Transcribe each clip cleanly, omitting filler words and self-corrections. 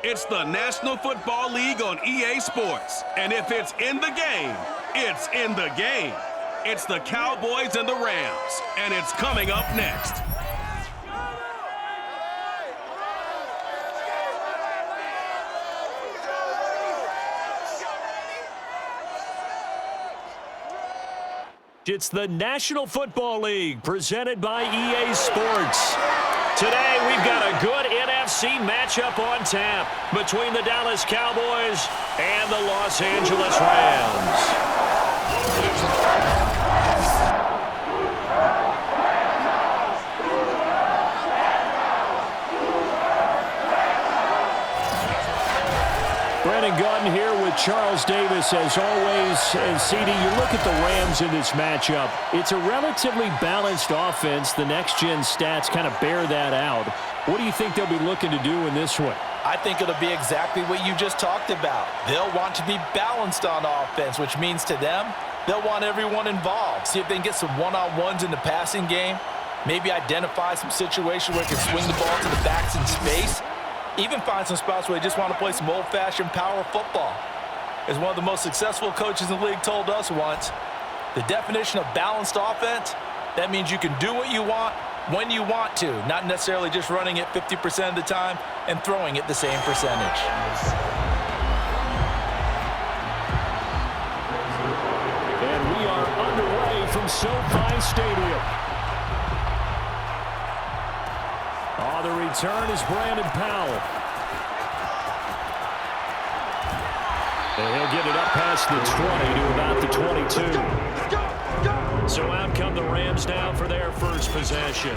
It's the National Football League on EA Sports. And if it's in the game, it's in the game. It's the Cowboys and the Rams, and it's coming up next. It's the National Football League presented by EA Sports. Today, we've got a good NFC matchup on tap between the Dallas Cowboys and the Los Angeles Rams. Brandon Gunn here with Charles Davis as always. And CD, you look at the Rams in this matchup. It's a relatively balanced offense. The next-gen stats kind of bear that out. What do you think they'll be looking to do in this one? I think it'll be exactly what you just talked about. They'll want to be balanced on offense, which means to them, they'll want everyone involved. See if they can get some one-on-ones in the passing game. Maybe identify some situations where they can swing the ball to the backs in space. Even find some spots where they just want to play some old-fashioned power football. As one of the most successful coaches in the league told us once, the definition of balanced offense, that means you can do what you want when you want to, not necessarily just running it 50% of the time and throwing it the same percentage. And we are underway from SoFi Stadium. The return is Brandon Powell. And he'll get it up past the 20 to about the 22. So out come the Rams now for their first possession.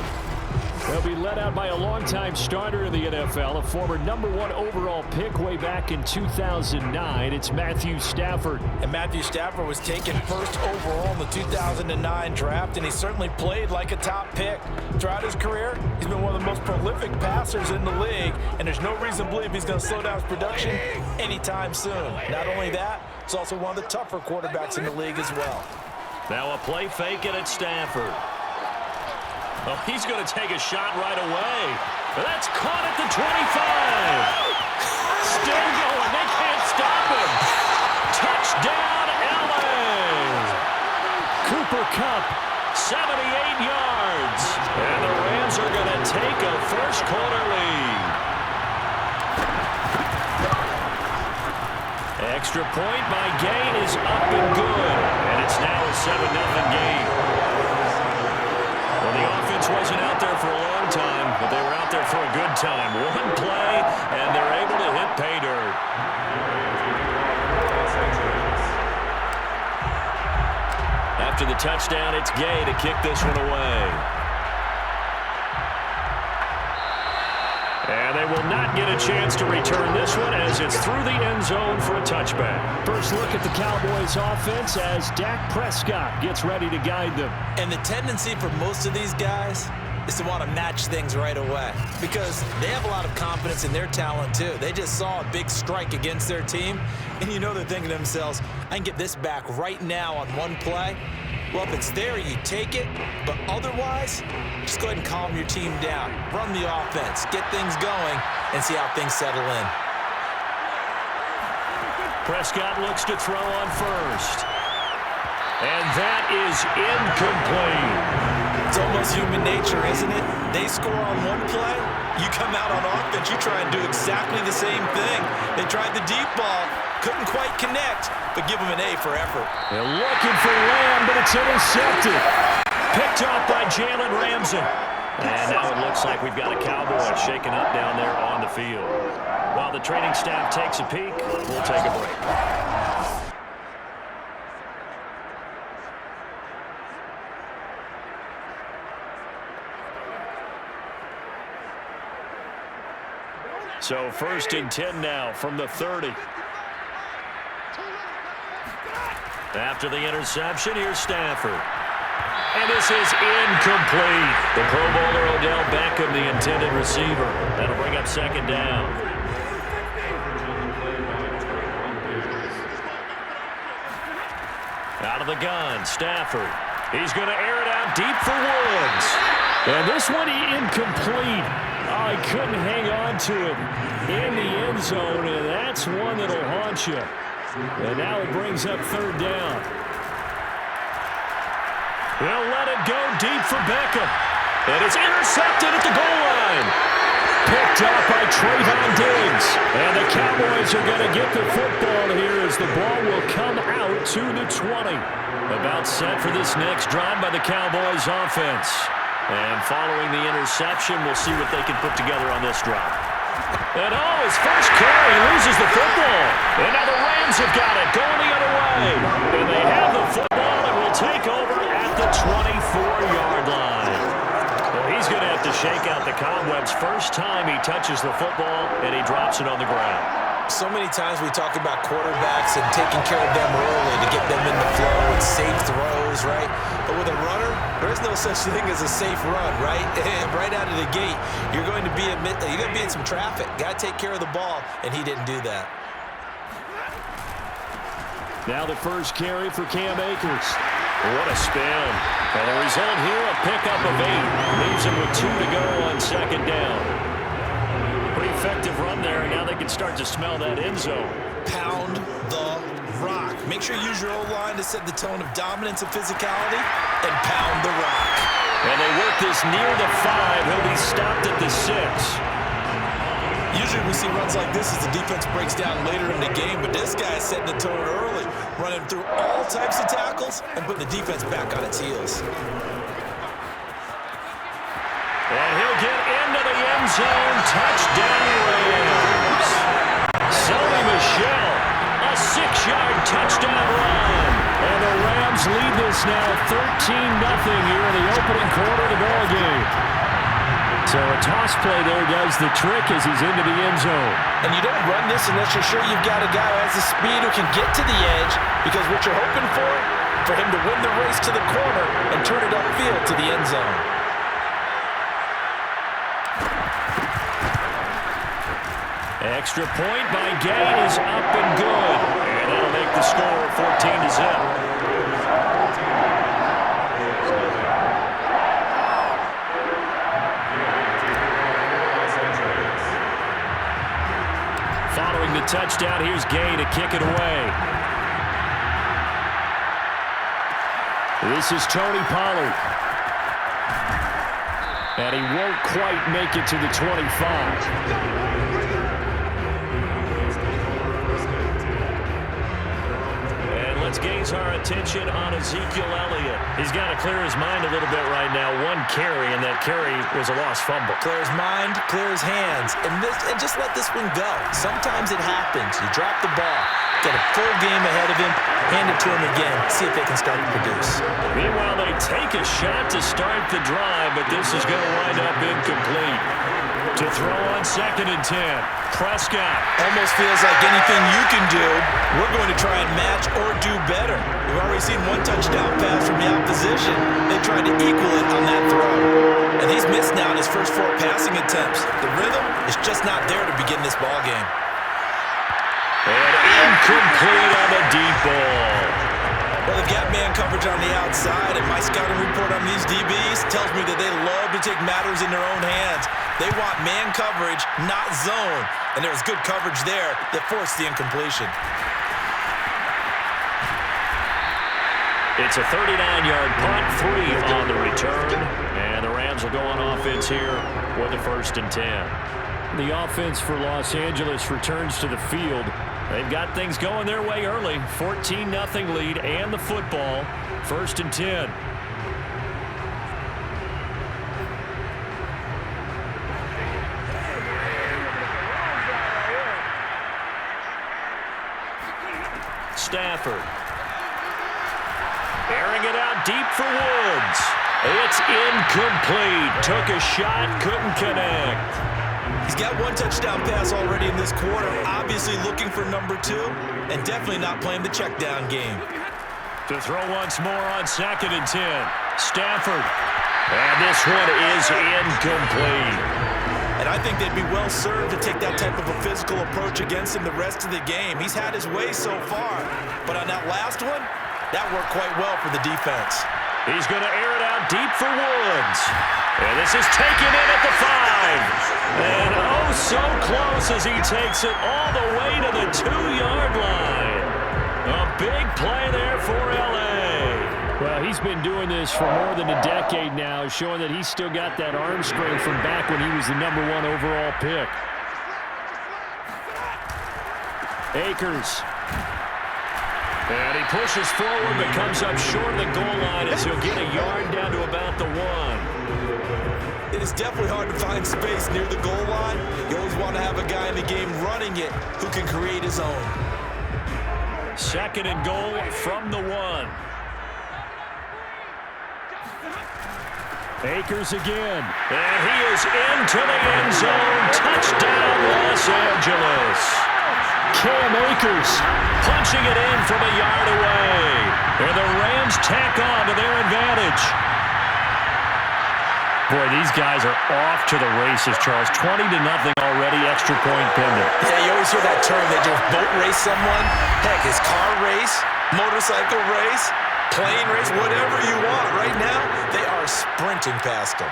They'll be led out by a longtime starter in the NFL, a former #1 overall pick way back in 2009. It's Matthew Stafford. And Matthew Stafford was taken first overall in the 2009 draft, and he certainly played like a top pick. Throughout his career, he's been one of the most prolific passers in the league, and there's no reason to believe he's going to slow down his production anytime soon. Not only that, he's also one of the tougher quarterbacks in the league as well. Now a play fake it at Stafford. Oh, he's going to take a shot right away. That's caught at the 25. Still going. They can't stop him. Touchdown, LA. Cooper Kupp, 78 yards. And the Rams are going to take a first-quarter lead. Extra point by Gain is up and good. And it's now a 7-0 game. Well, the offense wasn't out there for a long time, but they were out there for a good time. One play, and they're able to hit pay dirt. After the touchdown, it's Gay to kick this one away. And they will not get a chance to return this one as it's through the end zone for a touchback. First look at the Cowboys offense as Dak Prescott gets ready to guide them. And the tendency for most of these guys is to want to match things right away because they have a lot of confidence in their talent too. They just saw a big strike against their team, and you know they're thinking to themselves, I can get this back right now on one play. Well, if it's there, you take it. But otherwise, just go ahead and calm your team down. Run the offense, get things going, and see how things settle in. Prescott looks to throw on first. And that is incomplete. It's almost human nature, isn't it? They score on one play. You come out on offense, you try and do exactly the same thing. They tried the deep ball. Couldn't quite connect, but give him an A for effort. They're looking for Lamb, but it's intercepted. Picked off by Jalen Ramsey. And now it looks like we've got a Cowboy shaking up down there on the field. While the training staff takes a peek, we'll take a break. So 1st and 10 now from the 30. After the interception, here's Stafford. And this is incomplete. The Pro Bowler Odell Beckham, the intended receiver. That'll bring up 2nd down. Out of the gun, Stafford. He's going to air it out deep for Woods. And this one incomplete. Oh, he couldn't hang on to it in the end zone, and that's one that'll haunt you. And now it brings up third down. They'll let it go deep for Beckham. And it's intercepted at the goal line. Picked up by Trayvon Diggs. And the Cowboys are going to get the football here as the ball will come out to the 20. About set for this next drive by the Cowboys offense. And following the interception, we'll see what they can put together on this drive. And oh, his first carry loses the football. And now the Rams have got it going the other way. And they have the football and will take over at the 24-yard line. Well, he's going to have to shake out the cobwebs first time he touches the football, and he drops it on the ground. So many times we talk about quarterbacks and taking care of them early to get them in the flow and safe throws, right? But with a runner, there is no such thing as a safe run, right? Right out of the gate, you're going to be in some traffic. Got to take care of the ball, and he didn't do that. Now the first carry for Cam Akers. What a spin. And the result here, a pickup of 8. Leaves him with 2 to go on second down. Pretty effective run there, and now they can start to smell that end zone. Pound the rock. Make sure you use your O-line to set the tone of dominance and physicality, and pound the rock. And they work this near the 5. He'll be stopped at the 6. Usually we see runs like this as the defense breaks down later in the game, but this guy is setting the tone early, running through all types of tackles and putting the defense back on its heels. And he'll get into the end zone. Touchdown, Rams. Sony Michel, a 6-yard touchdown run. And the Rams lead this now 13-0 here in the opening quarter of the ball game. So a toss play there does the trick as he's into the end zone. And you don't run this unless you're sure you've got a guy who has the speed who can get to the edge, because what you're hoping for him to win the race to the corner and turn it upfield to the end zone. Extra point by Gain is up and good. And that'll make the score 14-0. Following the touchdown, here's Gay to kick it away. This is Tony Pollard. And he won't quite make it to the 25. Let's gaze our attention on Ezekiel Elliott. He's got to clear his mind a little bit right now. One carry, and that carry was a lost fumble. Clear his mind, clear his hands, and just let this one go. Sometimes it happens. You drop the ball, get a full game ahead of him, hand it to him again, see if they can start to produce. Meanwhile, they take a shot to start the drive, but this is going to wind up incomplete. To throw on 2nd and 10. Prescott. Almost feels like anything you can do, we're going to try and match or do better. We've already seen one touchdown pass from the opposition. They tried to equal it on that throw. And he's missed now in his first 4 passing attempts. The rhythm is just not there to begin this ball game. And incomplete on the deep ball. Well, they've got man coverage on the outside, and my scouting report on these DBs tells me that they love to take matters in their own hands. They want man coverage, not zone. And there was good coverage there that forced the incompletion. It's a 39-yard punt, 3 on the return. And the Rams will go on offense here with a 1st and 10. The offense for Los Angeles returns to the field. They've got things going their way early. 14-0 lead and the football. 1st and 10. Stafford. Airing it out deep for Woods. It's incomplete. Took a shot, couldn't connect. He's got 1 touchdown pass already in this quarter. Obviously looking for number 2, and definitely not playing the check down game. To throw once more on 2nd and 10. Stafford. And this one is incomplete. And I think they'd be well served to take that type of a physical approach against him the rest of the game. He's had his way so far, but on that last one, that worked quite well for the defense. He's going to air it out deep for Woods. And this is taken in at the 5. And oh, so close as he takes it all the way to the 2-yard line. A big play there for L.A. Well, he's been doing this for more than a decade now, showing that he's still got that arm strength from back when he was the #1 overall pick. Akers. And he pushes forward but comes up short of the goal line as he'll get a yard down to about the 1. It is definitely hard to find space near the goal line. You always want to have a guy in the game running it who can create his own. 2nd and goal from the 1. Akers again. And he is into the end zone. Touchdown, Los Angeles. Cam Akers Punching it in from a yard away. And the Rams tack on to their advantage. Boy, these guys are off to the races, Charles. 20-0 already, extra point pending. Yeah, you always hear that term, they just boat race someone. Heck, it's car race, motorcycle race, plane race, whatever you want. Right now, they are sprinting past them.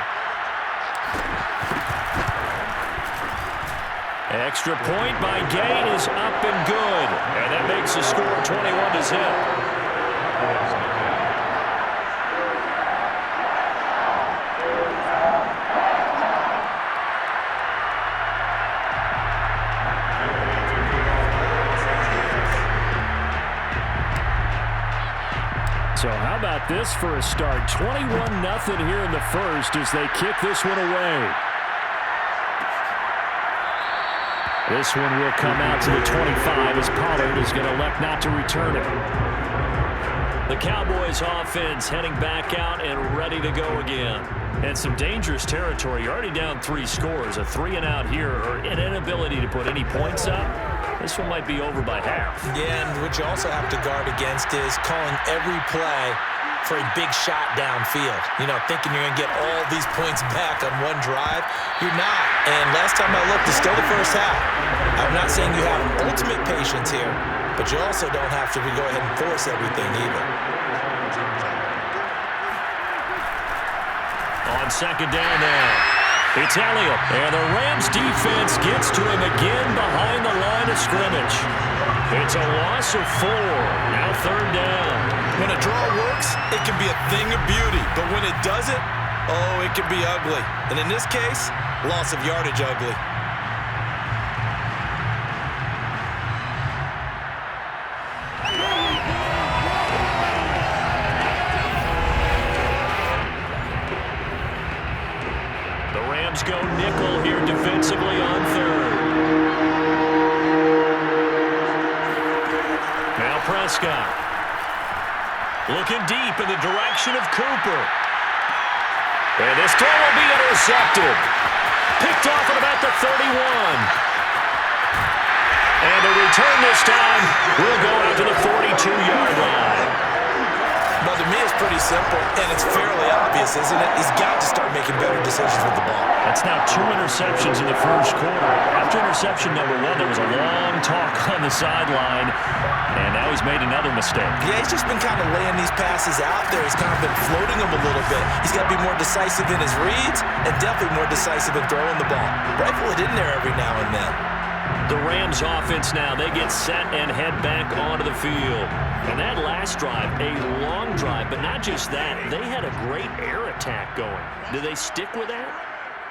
Extra point by Gay is up and good. And that makes the score 21-0. So how about this for a start? 21-0 here in the first as they kick this one away. This one will come out to the 25 as Pollard is going to elect not to return it. The Cowboys offense heading back out and ready to go again. And some dangerous territory. You're already down 3 scores. A 3-and-out here or an inability to put any points up. This one might be over by half. Yeah, and what you also have to guard against is calling every play for a big shot downfield. You know, thinking you're going to get all these points back on one drive. You're not. And last time I looked, it's still the first half. I'm not saying you have ultimate patience here, but you also don't have to go ahead and force everything either. On 2nd down now, it's Elliott. And the Rams defense gets to him again behind the line of scrimmage. It's a loss of 4. Now 3rd down. When a draw works, it can be a thing of beauty. But when it doesn't, oh, it can be ugly. And in this case, loss of yardage ugly. The Rams go nickel here defensively on 3rd. Now Prescott. Looking deep in the direction of Cooper. And this throw will be intercepted. Picked off at about the 31. And the return this time will go out to the 42-yard line. Well, to me, it's pretty simple, and it's fairly obvious, isn't it? He's got to start making better decisions with the ball. That's now 2 interceptions in the first quarter. After interception number 1, there was a long talk on the sideline, and now he's made another mistake. Yeah, he's just been kind of laying these passes out there. He's kind of been floating them a little bit. He's got to be more decisive in his reads and definitely more decisive in throwing the ball. Rifle it in there every now and then. The Rams offense now, they get set and head back onto the field. And that last drive, a long drive, but not just that. They had a great air attack going. Do they stick with that?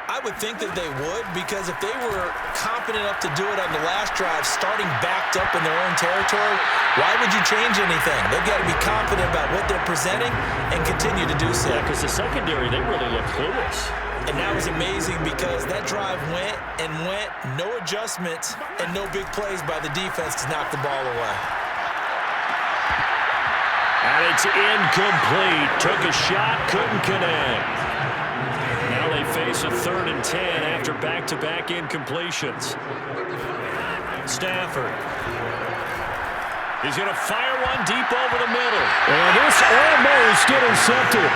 I would think that they would, because if they were confident enough to do it on the last drive, starting backed up in their own territory, why would you change anything? They've got to be confident about what they're presenting and continue to do so. Yeah, because the secondary, they really look clueless. And that was amazing because that drive went and went, no adjustments and no big plays by the defense to knock the ball away. And it's incomplete. Took a shot, couldn't connect. Now they face a 3rd and 10 after back-to-back incompletions. Stafford. He's going to fire one deep over the middle. And this almost intercepted.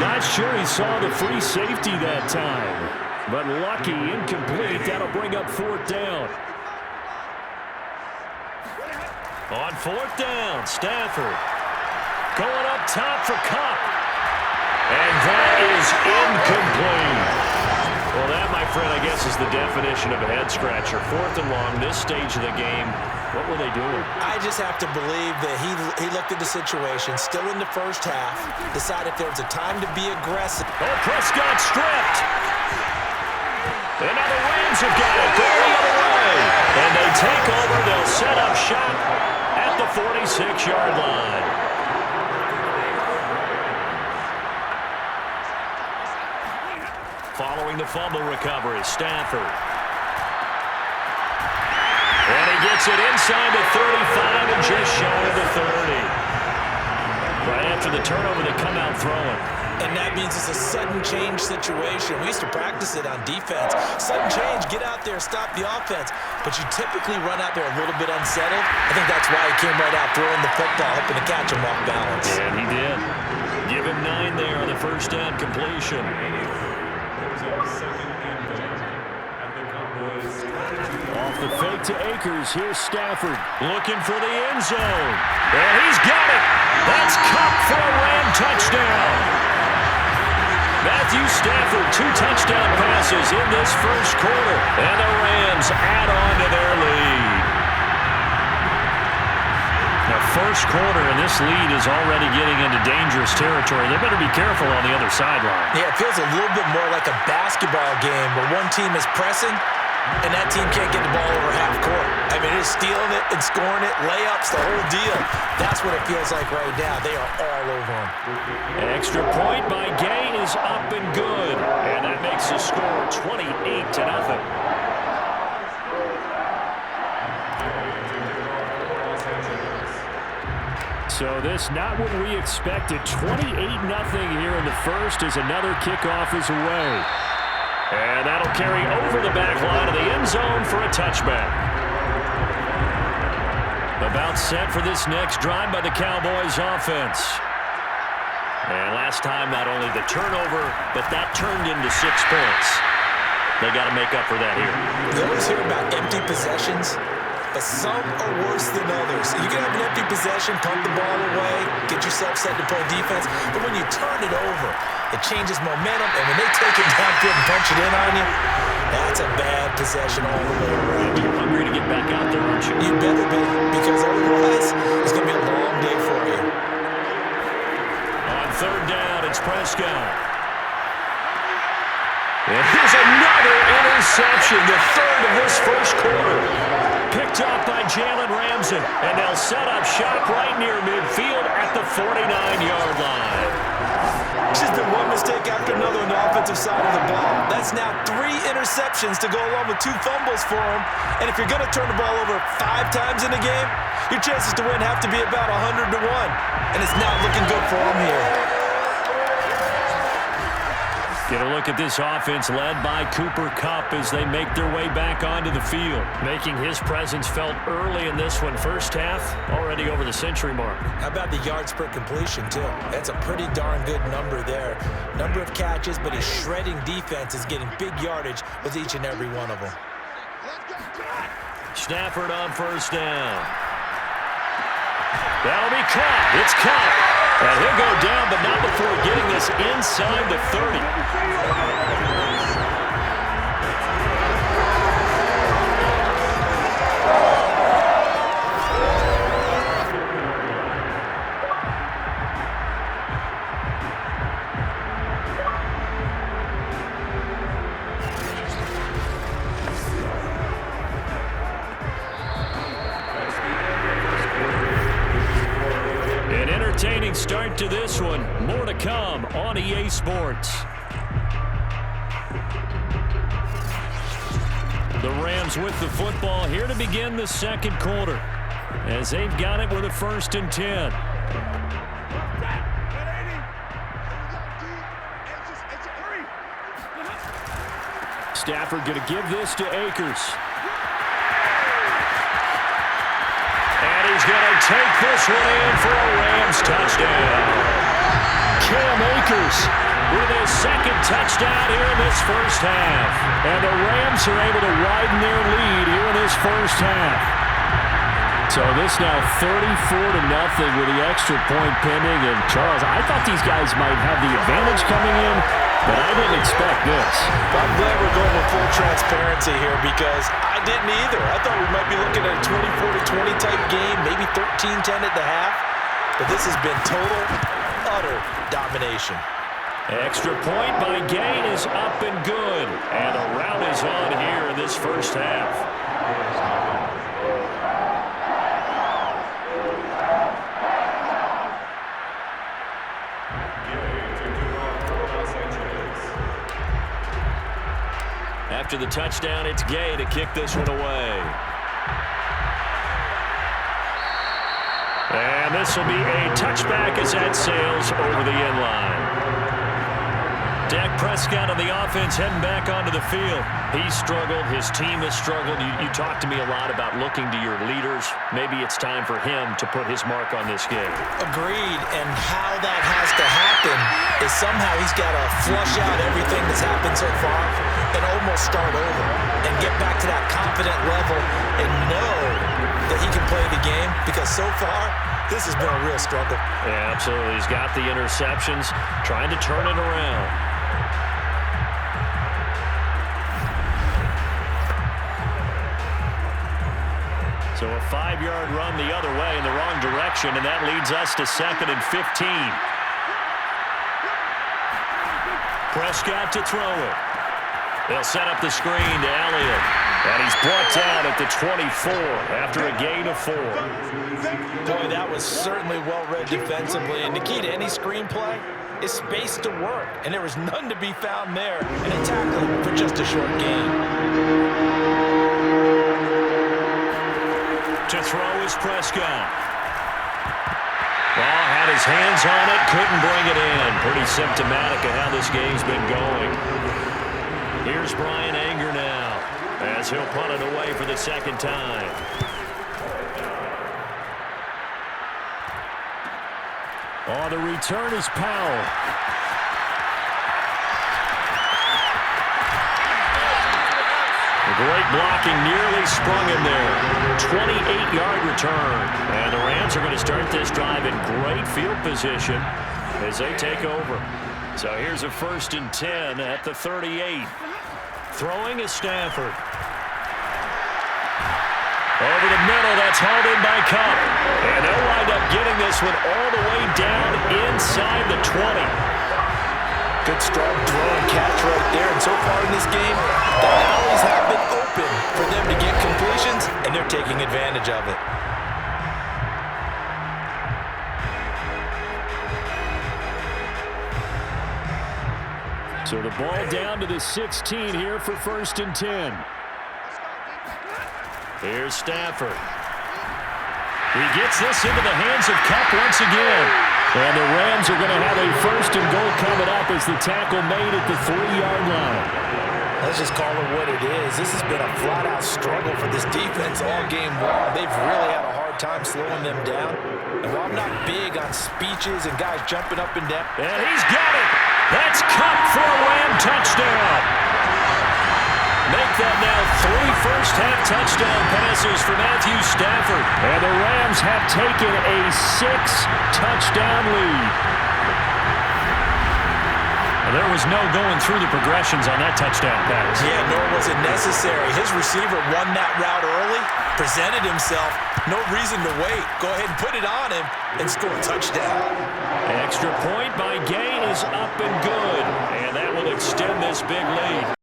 Not sure he saw the free safety that time. But lucky, incomplete. That'll bring up 4th down. On 4th down, Stafford. Going up top for Cup. And that is incomplete. Well, that, my friend, I guess is the definition of a head-scratcher. 4th and long, this stage of the game. What were they doing? I just have to believe that he looked at the situation, still in the first half, decided if there was a time to be aggressive. Oh, Prescott stripped. And now the Rams have got it. Go the other way. And they take over. They'll set up shop at the 46-yard line. Following the fumble recovery, Stafford. And he gets it inside the 35 and just shy of the 30. Right after the turnover, they come out throwing. And that means it's a sudden change situation. We used to practice it on defense. Sudden change, get out there, stop the offense. But you typically run out there a little bit unsettled. I think that's why he came right out throwing the football, hoping to catch him off balance. And he did. Give him 9 there on the first down completion. Off the fake to Akers. Here's Stafford looking for the end zone. And he's got it. That's Cup for a Ram touchdown. Matthew Stafford, 2 touchdown passes in this first quarter. And the Rams add on to their lead. Now, first quarter, and this lead is already getting into dangerous territory. They better be careful on the other sideline. Yeah, it feels a little bit more like a basketball game where one team is pressing and that team can't get the ball over half court. I mean, it's stealing it and scoring it, layups, the whole deal. That's what it feels like right now. They are all over them. An extra point by Gay is up and good. And that makes the score 28-0. So this not what we expected. 28-0 here in the first as another kickoff is away. And that'll carry over the back line of the end zone for a touchback. About set for this next drive by the Cowboys offense. And last time, not only the turnover, but that turned into 6 points. They got to make up for that here. You always hear about empty possessions, but some are worse than others. You can have an empty possession, pump the ball away, get yourself set to play defense, but when you turn it over, it changes momentum, and when they take it downfield and punch it in on you, that's a bad possession all the way around. You're hungry to get back out there, aren't you? You better be, because otherwise, it's going to be a long day for you. On third down, it's Prescott. And here's another interception, the third of this first quarter. Picked up by Jalen Ramsey, and they'll set up shop right near midfield at the 49-yard line. It's just been one mistake after another on the offensive side of the ball. That's now 3 interceptions to go along with 2 fumbles for him. And if you're going to turn the ball over 5 times in a game, your chances to win have to be about 100 to 1. And it's not looking good for him here. Get a look at this offense led by Cooper Kupp as they make their way back onto the field. Making his presence felt early in this one. First half, already over the century mark. How about the yards per completion, too? That's a pretty darn good number there. Number of catches, but his shredding defense is getting big yardage with each and every one of them. Stafford on first down. That'll be caught. It's caught. And he'll go down, but not before getting this inside the 30. Entertaining start to this one. More to come on EA Sports. The Rams with the football here to begin the second quarter as they've got it with a 1st and 10. Stafford going to give this to Akers. He's going to take this one in for a Rams touchdown. Cam Akers with his 2nd touchdown here in this first half. And the Rams are able to widen their lead here in this first half. So this now 34-0 with the extra point pending. And Charles, I thought these guys might have the advantage coming in, but I didn't expect this. I'm glad we're going with full transparency here because I didn't either. I thought we might be looking at a 24-20 type game, maybe 13-10 at the half. But this has been total, utter domination. Extra point by Gain is up and good. And the rout is on here in this first half. After the touchdown, it's Gay to kick this one away. And this will be a touchback as that sails over the end line. Dak Prescott on the offense heading back onto the field. He struggled. His team has struggled. You talked to me a lot about looking to your leaders. Maybe it's time for him to put his mark on this game. Agreed. And how that has to happen is somehow he's got to flush out everything that's happened so far and almost start over and get back to that confident level and know that he can play the game, because so far this has been a real struggle. Yeah, absolutely. He's got the interceptions, trying to turn it around. So a 5-yard run the other way in the wrong direction, and that leads us to 2nd and 15. Prescott to throw it. They'll set up the screen to Elliott. And he's brought down at the 24 after a gain of 4. Boy, that was certainly well-read defensively. And the key to any screenplay is space to work. And there was none to be found there. And a tackle for just a short gain. To throw is Prescott. Well, had his hands on it, couldn't bring it in. Pretty symptomatic of how this game's been going. Here's Brian Anger now, as he'll punt it away for the second time. On the return is Powell. Great blocking, nearly sprung him there. 28-yard return. And the Rams are going to start this drive in great field position as they take over. So here's a 1st and 10 at the 38. Throwing is Stafford. Over the middle, that's hauled in by Cup. And they'll wind up getting this one all the way down inside the 20. Good strong throw and catch right there. And so far in this game, the alleys have been open for them to get completions, and they're taking advantage of it. So the ball down to the 16 here for 1st and 10. Here's Stafford. He gets this into the hands of Cup once again. And the Rams are going to have a 1st and goal coming up as the tackle made at the 3-yard line. Let's just call it what it is. This has been a flat-out struggle for this defense all game long. They've really had a hard time slowing them down. And while I'm not big on speeches and guys jumping up and down. And he's got it. That's Cup for a Ram touchdown. Make that now 3 first-half touchdown passes for Matthew Stafford. And the Rams have taken a 6-touchdown lead. Well, there was no going through the progressions on that touchdown pass. Yeah, nor was it necessary. His receiver won that route early, presented himself. No reason to wait. Go ahead and put it on him and score a touchdown. Extra point by Gain is up and good. And that will extend this big lead.